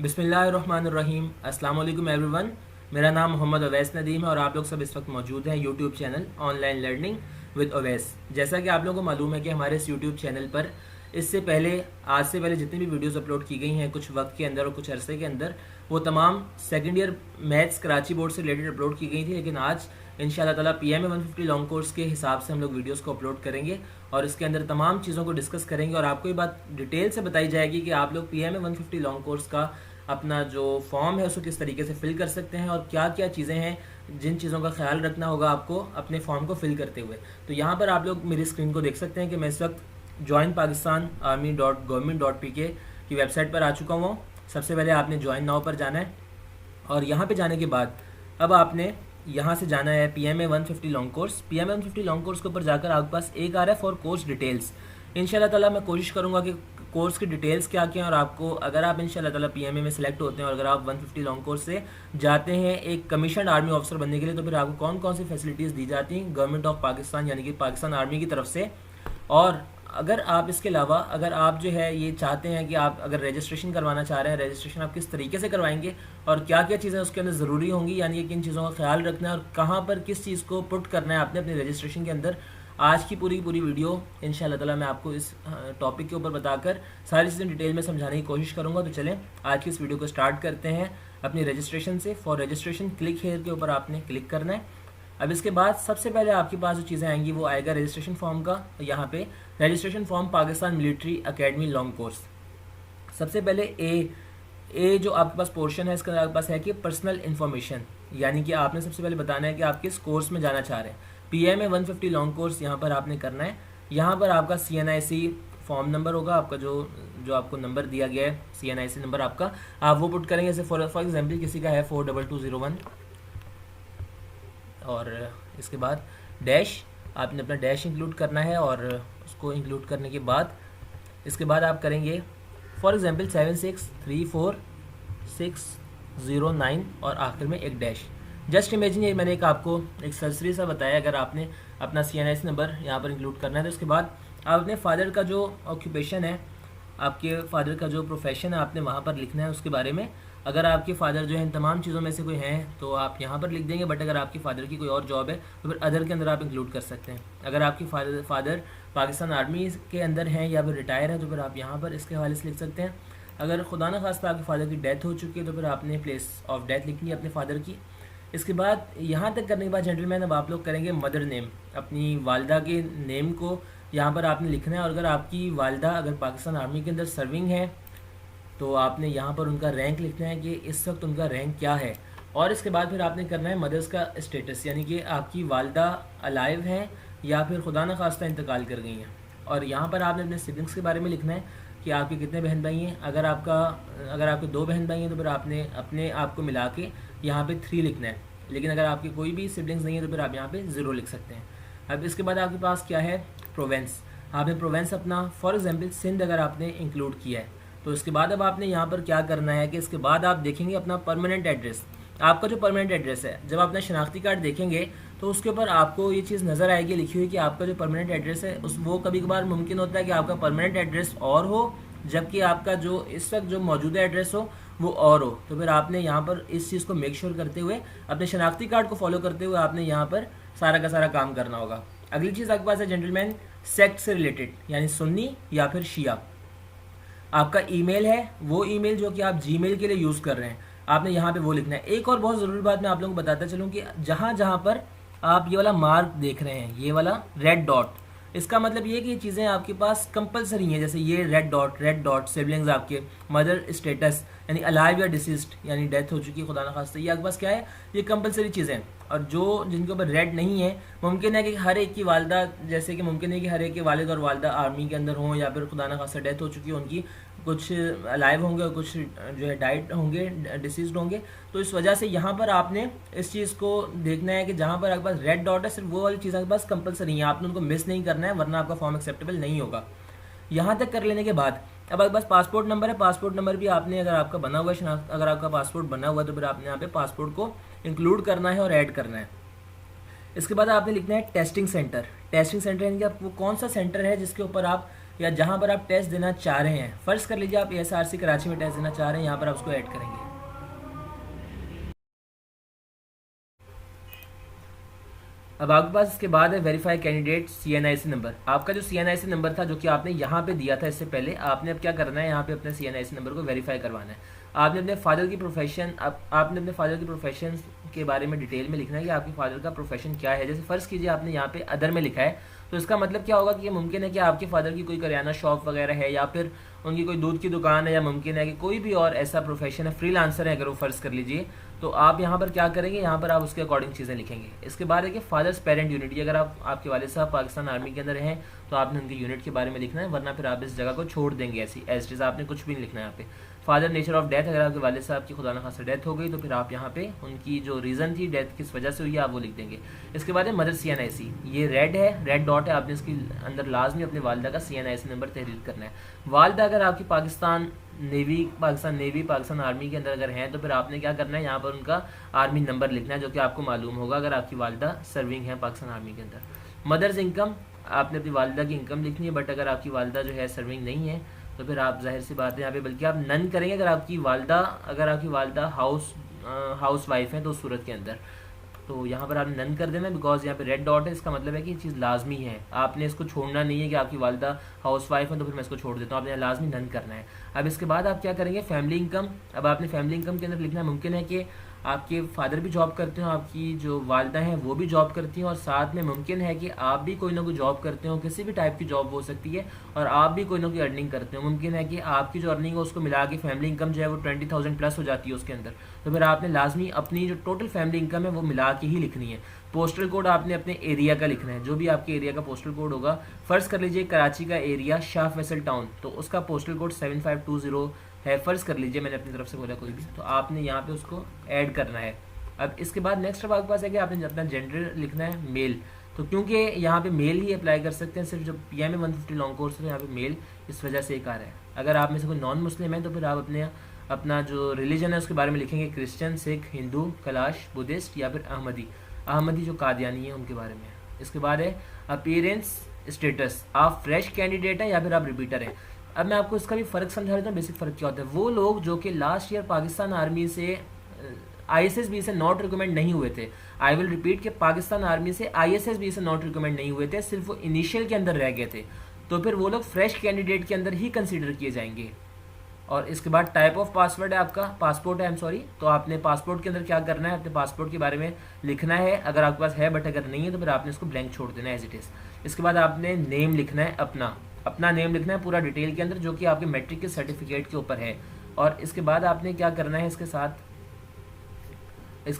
बिस्मिल्लाहिर्रहमानिर्रहीम। अस्सलाम वालेकुम एवरीवन। मेरा नाम मोहम्मद अवैस नदीम है और आप लोग सब इस वक्त मौजूद हैं YouTube channel online learning with Awais. जैसा कि आप लोगों को मालूम है कि हमारे इस यूट्यूब चैनल पर इससे पहले आज से पहले जितनी भी वीडियोस अपलोड की गई हैं कुछ वक्त के अंदर और कुछ अरसे के अंदर, वो तमाम second year maths Karachi board से रिलेटेड अपलोड की गई थी। लेकिन आज इंशाल्लाह ताला PMA 150 लॉन्ग कोर्स के हिसाब से हम लोग वीडियोस को अपलोड करेंगे और इसके अंदर तमाम चीज़ों को डिस्कस करेंगे और आपको ये बात डिटेल से बताई जाएगी कि आप लोग PMA 150 लॉन्ग कोर्स का अपना जो फॉर्म है उसको किस तरीके से फिल कर सकते हैं और क्या क्या चीज़ें हैं जिन चीज़ों का ख्याल रखना होगा आपको अपने फॉर्म को फिल करते हुए। तो यहाँ पर आप लोग मेरी स्क्रीन को देख सकते हैं कि मैं इस वक्त ज्वाइन पाकिस्तान आर्मी .gov.pk की वेबसाइट पर आ चुका हूँ। सबसे पहले आपने ज्वाइन नाउ पर जाना है और यहाँ पे जाने के बाद अब आपने यहाँ से जाना है PMA 150 long course. PMA 150 long course के ऊपर जाकर आपके पास एक आ रहा है फॉर कोर्स डिटेल्स। इंशाल्लाह ताला मैं कोशिश करूँगा कि कोर्स की डिटेल्स क्या क्या हैं और आपको अगर आप इंशाल्लाह ताला PMA में सेलेक्ट होते हैं और अगर आप 150 लॉन्ग कोर्स से जाते हैं एक कमीशन आर्मी ऑफिसर बनने के लिए, तो फिर आपको कौन कौन सी फैसिलिटीज़ दी जाती हैं गवर्नमेंट ऑफ पाकिस्तान यानी कि पाकिस्तान आर्मी की तरफ से। और अगर आप इसके अलावा अगर आप जो है ये चाहते हैं कि आप अगर रजिस्ट्रेशन करवाना चाह रहे हैं, रजिस्ट्रेशन आप किस तरीके से करवाएंगे और क्या क्या चीज़ें उसके अंदर ज़रूरी होंगी, यानी कि किन चीज़ों का ख्याल रखना है और कहाँ पर किस चीज़ को पुट करना है आपने अपने रजिस्ट्रेशन के अंदर, आज की पूरी वीडियो इंशाल्लाह ताला मैं आपको इस टॉपिक के ऊपर बताकर सारी चीज़ें डिटेल में समझाने की कोशिश करूँगा। तो चलें आज की इस वीडियो को स्टार्ट करते हैं अपनी रजिस्ट्रेशन से। फॉर रजिस्ट्रेशन क्लिक हेयर के ऊपर आपने क्लिक करना है। अब इसके बाद सबसे पहले आपके पास जो चीज़ें आएंगी वो आएगा रजिस्ट्रेशन फॉर्म का। यहाँ पे registration form Pakistan military academy long course. सबसे पहले ए जो आपके पास पोर्शन है इसका आपके पास है कि पर्सनल इन्फॉर्मेशन, यानी कि आपने सबसे पहले बताना है कि आप किस कोर्स में जाना चाह रहे हैं। PMA 150 लॉन्ग कोर्स यहाँ पर आपने करना है। यहाँ पर आपका CNIC फॉर्म नंबर होगा आपका, जो आपको नंबर दिया गया है CNIC नंबर आपका, आप वो पुट करेंगे। जैसे फॉर एग्जाम्पल किसी का है 42201 और इसके बाद डैश, आपने अपना डैश इंक्लूड करना है और उसको इंक्लूड करने के बाद इसके बाद आप करेंगे फॉर एग्जांपल 7634609 और आखिर में एक डैश। जस्ट इमेजिन ये मैंने आपको एक सरसरी सा बताया। अगर आपने अपना CNIC नंबर यहाँ पर इंक्लूड करना है तो उसके बाद आप अपने फादर का जो ऑक्यूपेशन है, आपके फादर का जो प्रोफेशन है आपने वहाँ पर लिखना है उसके बारे में। अगर आपके फादर जो है इन तमाम चीज़ों में से कोई हैं तो आप यहाँ पर लिख देंगे, बट अगर आपके फादर की कोई और जॉब है तो फिर अदर के अंदर आप इंक्लूड कर सकते हैं। अगर आपके फादर पाकिस्तान आर्मी के अंदर हैं या फिर रिटायर हैं तो फिर आप यहाँ पर इसके हवाले से लिख सकते हैं। अगर खुदा न खास्ता आपके फादर की डेथ हो चुकी है तो फिर आपने प्लेस ऑफ डेथ लिखनी है अपने फादर की। इसके बाद यहाँ तक करने के बाद जेंटलमैन अब आप लोग करेंगे मदर नेम, अपनी वालदा के नेम को यहाँ पर आपने लिखना है। और अगर आपकी वालदा अगर पाकिस्तान आर्मी के अंदर सर्विंग है तो आपने यहाँ पर उनका रैंक लिखना है कि इस वक्त उनका रैंक क्या है। और इसके बाद फिर आपने करना है मदर्स का स्टेटस, यानी कि आपकी वालदा अलाइव हैं या फिर खुदा न खास्ता इंतकाल कर गई हैं। और यहाँ पर आपने अपने सिबलिंग्स के बारे में लिखना है कि आपके कितने बहन भाई हैं। अगर आपके 2 बहन भाई हैं तो फिर आपने अपने आप को मिला के यहाँ पे 3 लिखना है। लेकिन अगर आपके कोई भी सिबलिंग्स नहीं है तो फिर आप यहाँ पे 0 लिख सकते हैं। अब इसके बाद आपके पास क्या है, प्रोवेंस। आपने प्रोवेंस अपना फॉर एग्जाम्पल सिंध अगर आपने इंक्लूड किया है तो इसके बाद अब आपने यहाँ पर क्या करना है कि इसके बाद आप देखेंगे अपना परमानेंट एड्रेस। आपका जो परमानेंट एड्रेस है, जब आप अपना शनाख्ती कार्ड देखेंगे तो उसके ऊपर आपको ये चीज़ नज़र आएगी लिखी हुई कि आपका जो परमानेंट एड्रेस है वो कभी कभार मुमकिन होता है कि आपका परमानेंट एड्रेस और हो जबकि आपका जो इस वक्त जो मौजूदा एड्रेस हो वो और हो। तो फिर आपने यहाँ पर इस चीज़ को मेक श्योर करते हुए अपने शनाख्ती कार्ड को फॉलो करते हुए आपने यहाँ पर सारा का सारा काम करना होगा। अगली चीज़ आपके पास है जेंटलमैन सेक्ट से रिलेटेड, यानी सुन्नी या फिर शिया। आपका ईमेल है वो ईमेल जो कि आप जीमेल के लिए यूज़ कर रहे हैं, आपने यहाँ पे वो लिखना है। एक और बहुत ज़रूरी बात मैं आप लोगों को बताता चलूँ कि जहाँ जहाँ पर आप ये वाला मार्क देख रहे हैं, ये वाला रेड डॉट, इसका मतलब ये कि ये चीज़ें आपके पास कंपलसरी हैं। जैसे ये रेड डॉट सिबलिंग्स, आपके मदर स्टेटस यानी अलाइव या डिसीज्ड यानी डेथ हो चुकी है खुदा न खास्ता, ये आपके पास क्या है, ये कंपलसरी चीज़ें। और जो जिनके ऊपर रेड नहीं है, मुमकिन है कि हर एक की वालदा, जैसे कि मुमकिन है कि हर एक के वालिद और वालदा आर्मी के अंदर हों या फिर खुदा न खास्ता डेथ हो चुकी है उनकी, कुछ अलाइव होंगे और कुछ जो है डाइड होंगे, डिसीज्ड होंगे। तो इस वजह से यहाँ पर आपने इस चीज़ को देखना है कि जहाँ पर आपके पास रेड डॉट है सिर्फ वो वाली चीज़ आपके पास कंपलसरी है, आपने उनको मिस नहीं करना है वरना आपका फॉर्म एक्सेप्टेबल नहीं होगा। यहाँ तक कर लेने के बाद अब आपके पास पासपोर्ट नंबर है। पासपोर्ट नंबर भी आपने अगर आपका बना हुआ है, अगर आपका पासपोर्ट बना हुआ है तो फिर आपने यहाँ पे पासपोर्ट को इंक्लूड करना है और ऐड करना है। इसके बाद आपने लिखना है टेस्टिंग सेंटर। टेस्टिंग सेंटर यानी कि वो कौन सा सेंटर है जिसके ऊपर आप या जहाँ पर आप टेस्ट देना चाह रहे हैं। फ़र्ज़ कर लीजिए आप ASRC कराची में टेस्ट देना चाह रहे हैं, यहाँ पर आप उसको ऐड करेंगे। अब आपके पास इसके बाद है वेरीफाई कैंडिडेट CNIC नंबर। आपका जो CNIC नंबर था जो कि आपने यहाँ पे दिया था इससे पहले, आपने अब क्या करना है, यहाँ पे अपने CNIC नंबर को वेरीफाई करवाना है। आपने अपने फादर की प्रोफेशन आपने अपने फादर की प्रोफेशन के बारे में डिटेल में लिखना है कि आपके फादर का प्रोफेशन क्या है। जैसे फ़र्ज़ कीजिए आपने यहाँ पे अदर में लिखा है, तो इसका मतलब क्या होगा कि ये मुमकिन है कि आपके फादर की कोई करियाना शॉप वगैरह है, या फिर उनकी कोई दूध की दुकान है, या मुमकिन है कि कोई भी और ऐसा प्रोफेशन है, फ्रीलांसर है अगर वो फ़र्ज़ कर लीजिए। तो आप यहाँ पर क्या करेंगे, यहाँ पर आप उसके अकॉर्डिंग चीज़ें लिखेंगे। इसके बाद है कि फादर्स पेरेंट यूनिट, अगर आपके वालिद साहब पाकिस्तान आर्मी के अंदर हैं तो आपने उनके यूनिट के बारे में लिखना है, वरना फिर आप इस जगह को छोड़ देंगे ऐसी एज इट, आपने कुछ भी नहीं लिखना है यहाँ पे। फादर नेचर ऑफ डेथ, अगर आपके वालिद साहब की खुदा न खास्ता डेथ हो गई तो फिर आप यहाँ पे उनकी जो रीज़न थी डेथ किस वजह से हुई है आप वो लिख देंगे। इसके बाद है मदर CNIC, ये रेड है, रेड डॉट है, आपने इसके अंदर लाजमी अपने वालदा का CNIC नंबर तहरीर करना है। वालदा अगर आपकी पाकिस्तान नेवी, पाकिस्तान आर्मी के अंदर अगर हैं तो फिर आपने क्या करना है, यहाँ पर उनका आर्मी नंबर लिखना है जो कि आपको मालूम होगा अगर आपकी वालदा सर्विंग है पाकिस्तान आर्मी के अंदर। मदर्स इनकम, आपने अपनी वालदा की इनकम लिखनी है, बट अगर आपकी वालदा जो है सर्विंग नहीं है तो फिर आप जाहिर सी बात है यहाँ पे बल्कि आप नन करेंगे अगर आपकी वालदा हाउस वाइफ है तो उस सूरत के अंदर। तो यहाँ पर आपने नन कर देना, बिकॉज यहाँ पे रेड डॉट है, इसका मतलब है कि ये चीज़ लाजमी है, आपने इसको छोड़ना नहीं है कि आपकी वालदा हाउस वाइफ है तो फिर मैं इसको छोड़ देता हूँ, आपने लाजमी नन करना है। अब इसके बाद आप क्या करेंगे, फैमिली इनकम। अब आपने फैमिली इनकम के अंदर लिखना है, मुमकिन है कि आपके फादर भी जॉब करते हो, आपकी जो वालदा हैं वो भी जॉब करती हैं, और साथ में मुमकिन है कि आप भी कोई ना कोई जॉब करते हो, किसी भी टाइप की जॉब हो सकती है, और आप भी कोई ना कोई अर्निंग करते हो। मुमकिन है कि आपकी जो अर्निंग है उसको मिला के फैमिली इनकम जो है वो 20,000 प्लस हो जाती है उसके अंदर। तो फिर आपने लाजमी अपनी जो टोटल फैमिली इनकम है वो मिला के ही लिखनी है। पोस्टल कोड आपने अपने एरिया का लिखना है, जो भी आपके एरिया का पोस्टल कोड होगा। फ़र्ज़ कर लीजिए कराची का एरिया शाह फैसल टाउन, तो उसका पोस्टल कोड 7520 है, फ़र्ज़ कर लीजिए, मैंने अपनी तरफ से बोला कोई भी, तो आपने यहाँ पे उसको ऐड करना है। अब इसके बाद नेक्स्ट आपके पास है कि आपने अपना जेंडर लिखना है मेल, तो क्योंकि यहाँ पे मेल ही अप्लाई कर सकते हैं, सिर्फ जब PMA 150 लॉन्ग कोर्स है यहाँ पे मेल इस वजह से एक आ रहा है। अगर आप में से कोई नॉन मुस्लिम है तो फिर आप अपना जो रिलीजन है उसके बारे में लिखेंगे, क्रिश्चियन, सिख, हिंदू, कलाश, बुद्धिस्ट या फिर अहमदी जो कादियानी है उनके बारे में। इसके बाद है अपीयरेंस स्टेटस, आप फ्रेश कैंडिडेट हैं या फिर आप रिपीटर हैं। अब मैं आपको इसका भी फ़र्क समझा देता हूँ, बेसिक फ़र्क क्या होता है। वो लोग जो कि लास्ट ईयर पाकिस्तान आर्मी से ISSB से नॉट रिकमेंड नहीं हुए थे, आई विल रिपीट कि पाकिस्तान आर्मी से ISSB से नॉट रिकमेंड नहीं हुए थे, सिर्फ वो इनिशियल के अंदर रह गए थे, तो फिर वो लोग फ्रेश कैंडिडेट के अंदर ही कंसीडर किए जाएंगे। और इसके बाद टाइप ऑफ पासवर्ड है आपका, पासपोर्ट है, तो आपने पासपोर्ट के अंदर क्या करना है, अपने पासपोर्ट के बारे में लिखना है अगर आपके पास है, बट अगर नहीं है तो फिर आपने इसको ब्लैंक छोड़ देना है एज इट इज़। इसके बाद आपने नेम लिखना है, अपना नेम लिखना है पूरा डिटेल के अंदर, जो कि आपके मैट्रिक के सर्टिफिकेट के ऊपर है। और इसके बाद आपने क्या करना है, इसके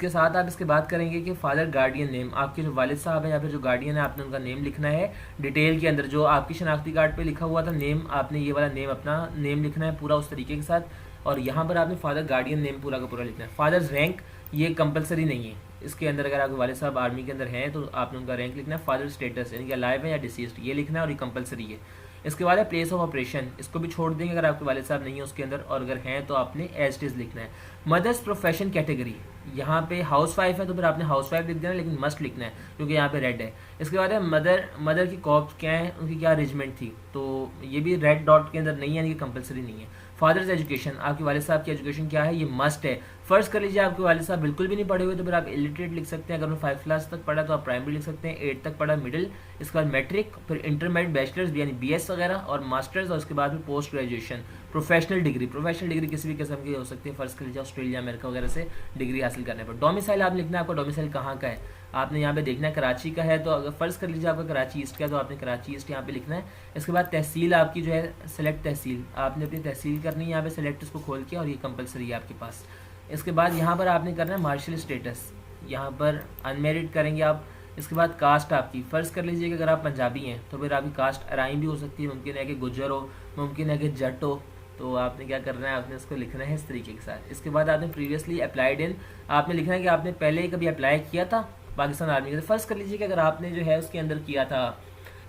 साथ आप इसके बात करेंगे कि फादर गार्डियन नेम, आपके जो वालिद साहब हैं या फिर जो गार्डियन है आपने उनका नेम लिखना है डिटेल के अंदर, जो आपकी शनाख्ती कार्ड पे लिखा हुआ था नेम, आपने ये वाला नेम अपना नेम लिखना है पूरा उस तरीके के साथ। और यहाँ पर आपने फादर गार्डियन नेम पूरा का पूरा लिखना है। फादर्स रैंक ये कंपलसरी नहीं है इसके अंदर, अगर आपके वालिद साहब आर्मी के अंदर हैं तो आपने उनका रैंक लिखना है। फादर स्टेटस यानी कि अलाइव है या डिसीज्ड, ये लिखना है और ये कंपलसरी है। इसके बाद है प्लेस ऑफ ऑपरेशन, इसको भी छोड़ देंगे अगर आपके वालिद साहब नहीं है उसके अंदर, और अगर हैं तो आपने एज इट इज़ लिखना है। मदर्स प्रोफेशन कैटेगरी, यहाँ पे हाउस वाइफ है तो फिर आपने हाउस वाइफ लिख देना, लेकिन मस्ट लिखना है क्योंकि यहाँ पे रेड है। इसके बाद है मदर की कॉप क्या है, उनकी क्या अरेंजमेंट थी, तो ये भी रेड डॉट के अंदर नहीं है, यानी कि कंपलसरी नहीं है। फादर्स एजुकेशन, आपके वालिद साहब की एजुकेशन क्या है, ये मस्ट है। फ़र्ज़ कर लीजिए आपके वालिद साहब बिल्कुल भी नहीं पढ़े हुए तो फिर आप इलिटरेट लिख सकते हैं। अगर उन्होंने 5 क्लास तक पढ़ा तो आप प्राइमरी लिख सकते हैं, 8 तक पढ़ा मिडिल, इसके बाद मैट्रिक, फिर इंटरमीडिएट, बैचलर्स यानी BS वगैरह, और मास्टर्स, और उसके बाद फिर पोस्ट ग्रेजुएशन। प्रोफेशनल डिग्री किसी भी किस्म की हो सकती है, फ़र्ज़ कर लीजिए ऑस्ट्रेलिया, अमेरिका वगैरह से डिग्री हासिल करने पर। डोमिसाइल आप लिखना है, आपका डोमिसाइल कहाँ का है, आपने यहाँ पे देखना है कराची का है, तो अगर फ़र्ज़ कर लीजिए आपका कराची ईस्ट का है तो आपने कराची ईस्ट यहाँ पे लिखना है। इसके बाद तहसील आपकी जो है सेलेक्ट तहसील, आपने अपनी तहसील करनी है यहाँ पे सेलेक्ट, इसको खोल के, और ये कंपलसरी है आपके पास। इसके बाद यहाँ पर आपने करना है मार्शल स्टेटस, यहाँ पर अनमेरिड करेंगे आप। इसके बाद कास्ट आपकी, फ़र्ज़ कर लीजिए कि अगर आप पंजाबी हैं तो फिर आपकी कास्ट अराइन भी हो सकती है, मुमकिन है कि गुज्जर हो, मुमकिन है कि जट हो, तो आपने क्या करना है, आपने उसको लिखना है इस तरीके के साथ। इसके बाद आपने प्रीवियसली अप्लाइड इन, आपने लिखना है कि आपने पहले कभी अप्लाई किया था पाकिस्तान आर्मी के। फ़र्ज़ कर लीजिए कि अगर आपने जो है उसके अंदर किया था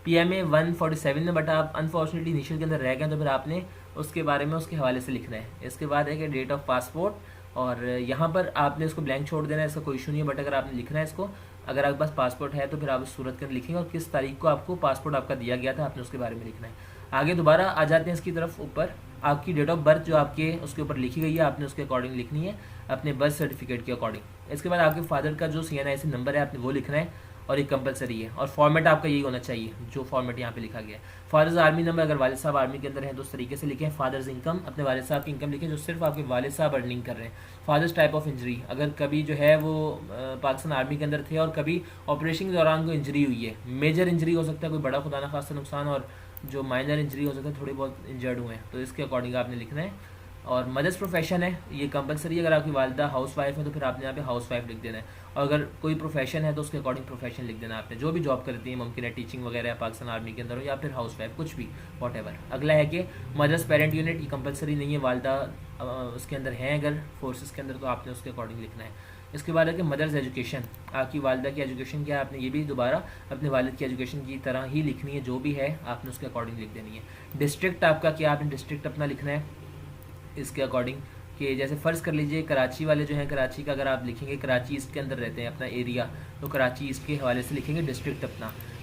PMA 147 में, बट आप अनफॉर्चुनेटली इनिशियल के अंदर रह गए, तो फिर आपने उसके बारे में उसके हवाले से लिखना है। इसके बाद है कि डेट ऑफ पासपोर्ट, और यहाँ पर आपने इसको ब्लैंक छोड़ देना है, इसका कोई इशू नहीं है, बट अगर आपने लिखना है इसको, अगर आपके पास पासपोर्ट है तो फिर आप उस सूरत कर लिखेंगे, और किस तारीख को आपको पासपोर्ट आपका दिया गया था आपने उसके बारे में लिखना है। आगे दोबारा आ जाते हैं इसकी तरफ ऊपर, आपकी डेट ऑफ बर्थ जो आपके उसके ऊपर लिखी गई है आपने उसके अकॉर्डिंग लिखनी है, अपने बर्थ सर्टिफिकेट के अकॉर्डिंग। इसके बाद आपके फादर का जो CNIC नंबर है आपने वो लिखना है, और ये कंपलसरी है, और फॉर्मेट आपका यही होना चाहिए जो फॉर्मेट यहाँ पे लिखा गया है। फादर्स आर्मी नंबर, अगर वालिद साहब आर्मी के अंदर हैं तो उस तरीके से लिखें। फादर्स इनकम, अपने वालिद साहब की इनकम लिखें जो सिर्फ आपके वालिद साहब अर्निंग कर रहे हैं। फादर्स टाइप ऑफ इंजरी, अगर कभी जो है वो पाकिस्तान आर्मी के अंदर थे और कभी ऑपरेशन के दौरान कोई इंजरी हुई है, मेजर इंजरी हो सकता है कोई बड़ा खुदा न खास्ता नुकसान, और जो माइनर इंजरी हो सकता है थोड़ी बहुत इंजर्ड हुए हैं, तो इसके अकॉर्डिंग आपने लिखना है। और मदर्स प्रोफेशन है ये कंपलसरी, अगर आपकी वालिदा हाउस वाइफ है तो फिर आपने यहाँ पे हाउस वाइफ लिख देना है, और अगर कोई प्रोफेशन है तो उसके अकॉर्डिंग प्रोफेशन लिख देना है आपने, जो भी जॉब करती है, मुमकिन है टीचिंग वगैरह पाकिस्तान आर्मी के अंदर हो या फिर हाउस वाइफ, कुछ भी वॉटएवर। अगला है कि मदर्स पेरेंट यूनिट, ये कंपलसरी नहीं है, वालिदा उसके अंदर हैं अगर फोर्सेस के अंदर तो आपने उसके अकॉर्डिंग लिखना है। इसके बाद है कि मदर्स एजुकेशन, आपकी वालिदा की एजुकेशन क्या है आपने ये भी दोबारा अपने वालिद की एजुकेशन की तरह ही लिखनी है, जो भी है आपने उसके अकॉर्डिंग लिख देनी है। डिस्ट्रिक्ट आपका क्या, आपने डिस्ट्रिक्ट अपना लिखना है इसके अकॉर्डिंग, कि जैसे फ़र्ज़ कर लीजिए कराची वाले जो हैं, कराची का अगर आप लिखेंगे, कराची ईस्ट के अंदर रहते हैं अपना एरिया, तो कराची ईस्ट के हवाले से लिखेंगे डिस्ट्रिक्ट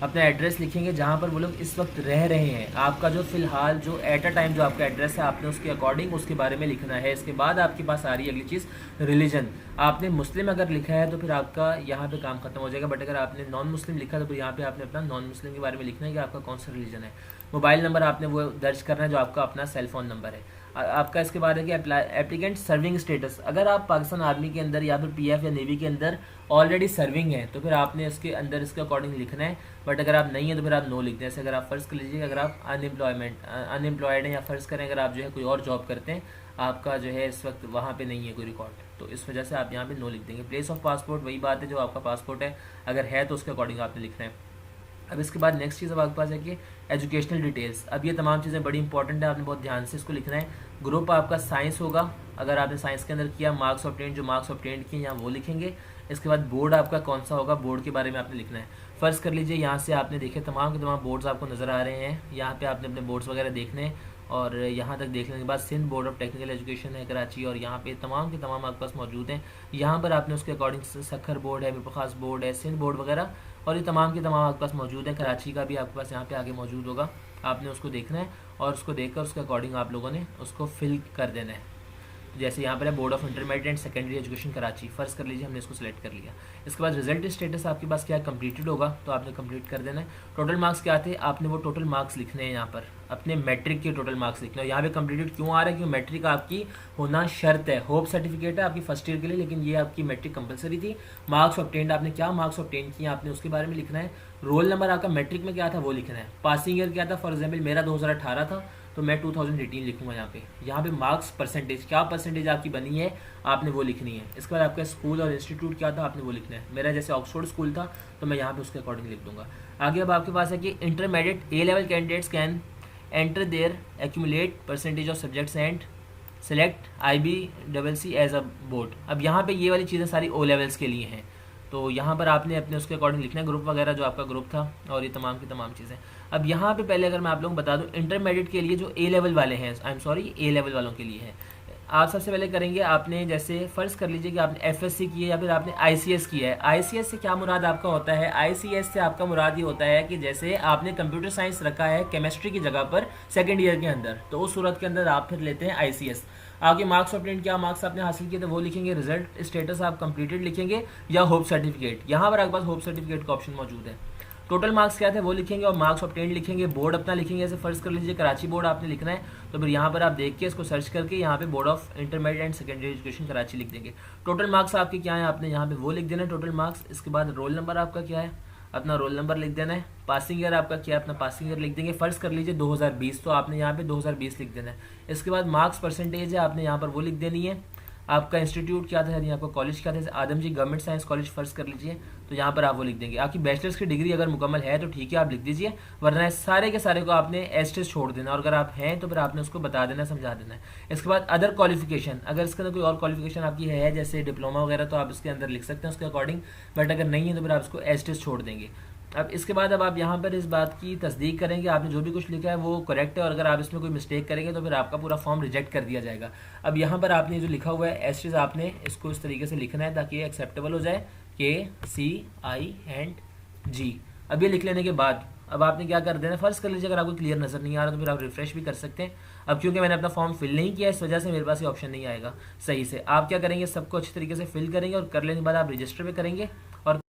अपना एड्रेस लिखेंगे जहाँ पर वो लोग इस वक्त रह रहे हैं, आपका जो फ़िलहाल जो एट अ टाइम जो आपका एड्रेस है आपने उसके अकॉर्डिंग उसके बारे में लिखना है। इसके बाद आपके पास आ रही है अगली चीज़ रिलीजन, आपने मुस्लिम अगर लिखा है तो फिर आपका यहाँ पे काम खत्म हो जाएगा, बट अगर आपने नॉन मुस्लिम लिखा तो फिर यहाँ पे आपने अपना नॉन मुस्लिम के बारे में लिखना है कि आपका कौन सा रिलीजन है। मोबाइल नंबर आपने वो दर्ज करना है जो आपका अपना सेल फ़ोन नंबर है आपका। इसके बाद है कि एप्लीकेंट सर्विंग स्टेटस, अगर आप पाकिस्तान आर्मी के अंदर या फिर PF या नेवी के अंदर ऑलरेडी सर्विंग है तो फिर आपने इसके अंदर इसके अकॉर्डिंग लिखना है, बट अगर आप नहीं है तो फिर आप नो लिख दें। जैसे अगर आप फ़र्ज़ कर लीजिए अगर आप अनएम्प्लॉयड हैं, या फ़र्ज़ करें अगर आप जो है कोई और जॉब करते हैं, आपका जो है इस वक्त वहाँ पे नहीं है कोई रिकॉर्ड, तो इस वजह से आप यहाँ पे नो लिख देंगे। प्लेस ऑफ पासपोर्ट वही बात है जो आपका पासपोर्ट है, अगर है तो उसके अकॉर्डिंग आपने लिखना है। अब इसके बाद नेक्स्ट चीज़ अब आपके पास है कि एजुकेशनल डिटेल्स, अब ये तमाम चीज़ें बड़ी इंपॉर्टेंट है, आपने बहुत ध्यान से इसको लिखना है। ग्रुप आपका साइंस होगा, अगर आपने साइंस के अंदर किया, मार्क्स ऑब्टेंड, जो मार्क्स ऑब्टेंड किए यहाँ वो लिखेंगे। इसके बाद बोर्ड आपका कौन सा होगा, बोर्ड के बारे में आपने लिखना है। फ़र्ज़ कर लीजिए यहाँ से आपने देखे तमाम के तमाम बोर्ड्स आपको नज़र आ रहे हैं, यहाँ पे आपने अपने बोर्ड्स वगैरह देखने हैं, और यहाँ तक देखने के बाद Sindh board of technical education है कराची, और यहाँ पे तमाम के तमाम आपके पास मौजूद हैं। यहाँ पर आपने उसके अकॉर्डिंग सखर बोर्ड है, ख़ास बोर्ड है, सिंध बोर्ड वगैरह, और ये तमाम के तमाम आपके पास मौजूद है। कराची का भी आपके पास यहाँ पे आगे मौजूद होगा, आपने उसको देखना है और उसको देखकर उसके अकॉर्डिंग आप लोगों ने उसको फिल कर देना है। जैसे यहाँ पर है board of intermediate and secondary education Karachi, फ़र्ज़ कर लीजिए हमने इसको सिलेक्ट कर लिया। इसके बाद रिजल्ट स्टेटस आपके पास क्या है, कंप्लीटेड होगा तो आपने कंप्लीट कर देना है। टोटल मार्क्स क्या थे, आपने वो टोटल मार्क्स लिखने हैं यहाँ पर, अपने मैट्रिक के टोटल मार्क्स लिखने हैं। यहाँ पे कंप्लीटेड क्यों आ रहा है, क्योंकि मैट्रिक आपकी होना शर्त है, होप सर्टिफिकेट है आपकी फर्स्ट ईयर के लिए, लेकिन ये आपकी मैट्रिक कंपलसरी थी। मार्क्स ऑब्टेंड, आपने क्या मार्क्स ऑब्टेंड किए आपने उसके बारे में लिखना है। रोल नंबर आपका मैट्रिक में क्या था वो लिखना है। पासिंग ईयर क्या था, फॉर एग्जाम्पल मेरा 2018 था तो मैं 2018 लिखूंगा यहाँ पे मार्क्स परसेंटेज, क्या परसेंटेज आपकी बनी है आपने वो लिखनी है। इसके बाद आपका स्कूल और इंस्टीट्यूट क्या था आपने वो लिखना है। मेरा जैसे ऑक्सफोर्ड स्कूल था तो मैं यहाँ पे उसके अकॉर्डिंग लिख दूंगा। आगे अब आपके पास है कि intermediate A level candidates can enter their accumulate percentage of subjects and select IBCC as a board. अब यहाँ पे ये वाली चीज़ें सारी O लेवल्स के लिए हैं, तो यहाँ पर आपने अपने उसके अकॉर्डिंग लिखना है, ग्रुप वगैरह जो आपका ग्रुप था और ये तमाम की तमाम चीज़ें। अब यहाँ पे पहले अगर मैं आप लोगों को बता दूँ इंटरमीडिएट के लिए जो A लेवल वाले हैं, A लेवल वालों के लिए है, आप सबसे पहले करेंगे आपने जैसे फ़र्ज़ कर लीजिए कि आपने FSC की है या फिर आपने ICS किया है। ICS से क्या मुराद आपका होता है, ICS से आपका मुराद ये होता है कि जैसे आपने कंप्यूटर साइंस रखा है केमिस्ट्री की जगह पर सेकेंड ईयर के अंदर, तो उस सूरत के अंदर आप फिर लेते हैं ICS। आपके मार्क्स ऑब्टेंड, क्या मार्क्स आपने हासिल किए थे वो लिखेंगे। रिजल्ट स्टेटस आप कंप्लीटेड लिखेंगे या होप सर्टिफिकेट, यहाँ पर आपके पास होप सर्टिफिकेट का ऑप्शन मौजूद है। टोटल मार्क्स क्या थे वो लिखेंगे और मार्क्स ऑब्टेंड लिखेंगे। बोर्ड अपना लिखेंगे, जैसे फ़र्ज़ कर लीजिए कराची बोर्ड आपने लिखना है तो फिर यहाँ पर आप देख के इसको सर्च करके यहाँ पे board of intermediate and secondary education Karachi लिख देंगे। टोटल मार्क्स आपके क्या है आपने यहाँ पे वो लिख देना है टोटल मार्क्स। इसके बाद रोल नंबर आपका क्या है, अपना रोल नंबर लिख देना है। पासिंग ईयर आपका क्या है, अपना पासिंग ईयर लिख देंगे। फ़र्ज़ कर लीजिए 2020 तो आपने यहाँ पे 2020 लिख देना है। इसके बाद मार्क्स परसेंटेज है आपने यहाँ पर वो लिख देनी है। आपका इंस्टीट्यूट क्या था, यानी आपका कॉलेज क्या था, आदमजी गवर्नमेंट साइंस कॉलेज फ़र्ज़ कर लीजिए तो यहाँ पर आप वो लिख देंगे। आपकी बैचलर्स की डिग्री अगर मुकम्मल है तो ठीक है आप लिख दीजिए, वरना सारे के सारे को आपने एस्टेस छोड़ देना, और अगर आप हैं तो फिर आपने उसको बता देना, समझा देना है। इसके बाद अदर क्वालिफिकेशन, अगर इसके अंदर कोई और क्वालिफिकेशन आपकी है जैसे डिप्लोमा वगैरह तो आप इसके अंदर लिख सकते हैं उसके अकॉर्डिंग, बट अगर नहीं है तो फिर आप इसको एस्टेस छोड़ देंगे। अब इसके बाद अब आप यहाँ पर इस बात की तस्दीक करेंगे आपने जो भी कुछ लिखा है वो करेक्ट है, और अगर आप इसमें कोई मिस्टेक करेंगे तो फिर आपका पूरा फॉर्म रिजेक्ट कर दिया जाएगा। अब यहाँ पर आपने जो लिखा हुआ है एस्टेस आपने इसको इस तरीके से लिखना है ताकि ये एक्सेप्टेबल हो जाए, KCI&G। अब ये लिख लेने के बाद अब आपने क्या कर देना, फर्स्ट कर लीजिए अगर आपको क्लियर नज़र नहीं आ रहा तो फिर आप रिफ्रेश भी कर सकते हैं। अब क्योंकि मैंने अपना फॉर्म फिल नहीं किया इस वजह से मेरे पास ये ऑप्शन नहीं आएगा सही से। आप क्या करेंगे, सबको अच्छी तरीके से फिल करेंगे और कर लेने के बाद आप रजिस्टर पे करेंगे। और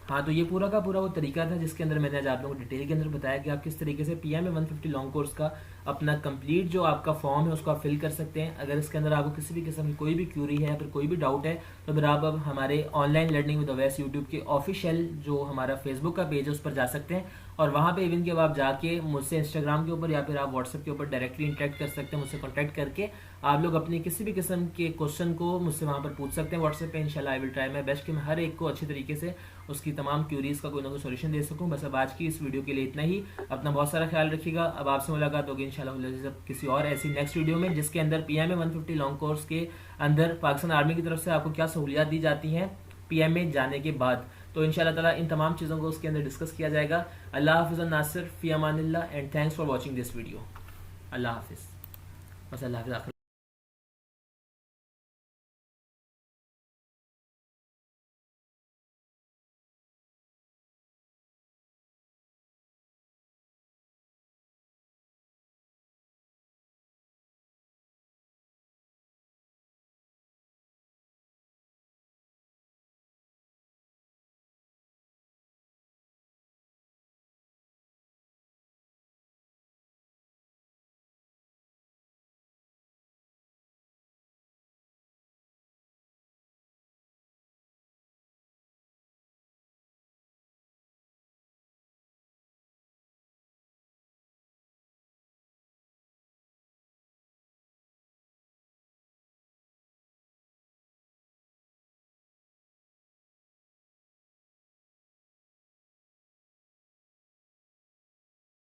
हाँ, तो ये पूरा का पूरा वो तरीका था जिसके अंदर मैंने आज आप लोगों को डिटेल के अंदर बताया कि आप किस तरीके से PMA 150 लॉन्ग कोर्स का अपना कंप्लीट जो आपका फॉर्म है उसको आप फिल कर सकते हैं। अगर इसके अंदर आपको किसी भी किस्म की कोई भी क्यूरी है या फिर कोई भी डाउट है तो फिर आप अब हमारे online learning with Awais YouTube के ऑफिशियल जो हमारा फेसबुक का पेज है उस पर जा सकते हैं और वहाँ पे इवन के अब आप जाके मुझसे इंस्टाग्राम के ऊपर या फिर आप व्हाट्सएप के ऊपर डायरेक्टली इंटरेक्ट कर सकते हैं। मुझसे कॉन्टैक्ट करके आप लोग अपने किसी भी किस्म के क्वेश्चन को मुझसे वहाँ पर पूछ सकते हैं व्हाट्सएप पे। इंशाल्लाह I will try my best कि मैं हर एक को अच्छी तरीके से उसकी तमाम क्यूरीज का कोई ना कोई सोल्यूशन दे सकूं। बस अब आज की इस वीडियो के लिए इतना ही। अपना बहुत सारा ख्याल रखिएगा। अब आपसे मुलाकात होगी इंशाल्लाह किसी और ऐसी नेक्स्ट वीडियो में जिसके अंदर PMA 150 लॉन्ग कोर्स के अंदर पाकिस्तान आर्मी की तरफ से आपको क्या सहूलियात दी जाती हैं PMA जाने के बाद। तो इंशाल्लाह ताला इन तमाम चीज़ों को उसके अंदर डिस्कस किया जाएगा। अल्लाह हाफिज़ नासिर फ़ी अमानिल्लाह and thanks for watching this video. अल्लाह हाफिज़। बस अल्लाह हाफिज़।